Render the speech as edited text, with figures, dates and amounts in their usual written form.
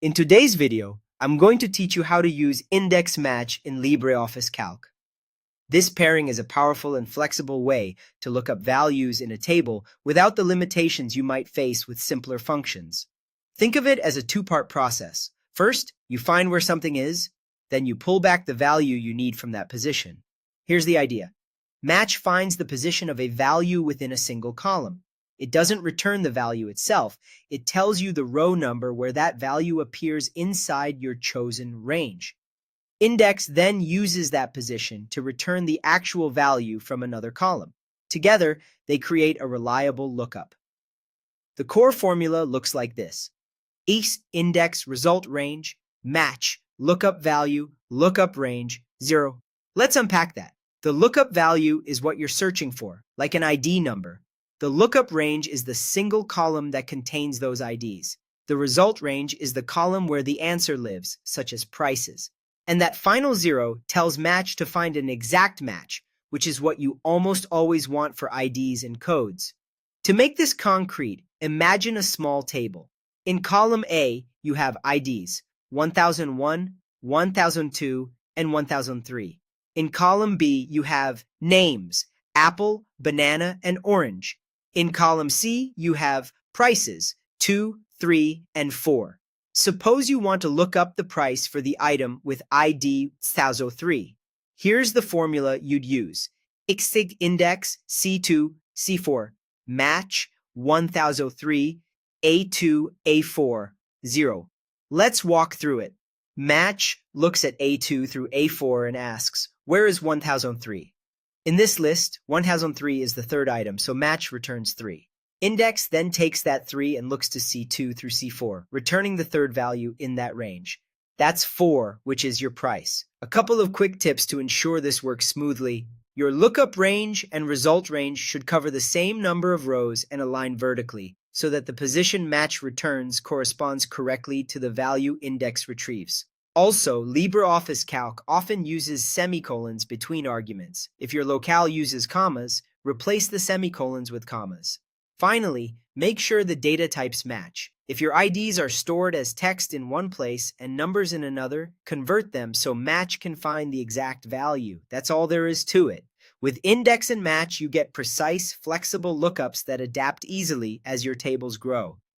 In today's video, I'm going to teach you how to use index match in LibreOffice Calc. This pairing is a powerful and flexible way to look up values in a table without the limitations you might face with simpler functions. Think of it as a two-part process. First, you find where something is, then you pull back the value you need from that position. Here's the idea. Match finds the position of a value within a single column. It doesn't return the value itself. It tells you the row number where that value appears inside your chosen range. Index then uses that position to return the actual value from another column. Together, they create a reliable lookup. The core formula looks like this: east index result range, match, lookup value, lookup range, 0. Let's unpack that. The lookup value is what you're searching for, like an ID number. The lookup range is the single column that contains those IDs. The result range is the column where the answer lives, such as prices. And that final 0 tells match to find an exact match, which is what you almost always want for IDs and codes. To make this concrete, imagine a small table. In column A, you have IDs, 1001, 1002, and 1003. In column B, you have names, apple, banana, and orange. In column C, you have prices, 2, 3, and 4. Suppose you want to look up the price for the item with ID 1003. Here's the formula you'd use. Xig index C2, C4, match 1003, A2, A4, 0. Let's walk through it. Match looks at A2 through A4 and asks, where is 1003? In this list, 1003 is the third item, so match returns 3. Index then takes that 3 and looks to C2 through C4, returning the third value in that range. That's 4, which is your price. A couple of quick tips to ensure this works smoothly. Your lookup range and result range should cover the same number of rows and align vertically, so that the position match returns corresponds correctly to the value index retrieves. Also, LibreOffice Calc often uses semicolons between arguments. If your locale uses commas, replace the semicolons with commas. Finally, make sure the data types match. If your IDs are stored as text in one place and numbers in another, convert them so match can find the exact value. That's all there is to it. With index and match, you get precise, flexible lookups that adapt easily as your tables grow.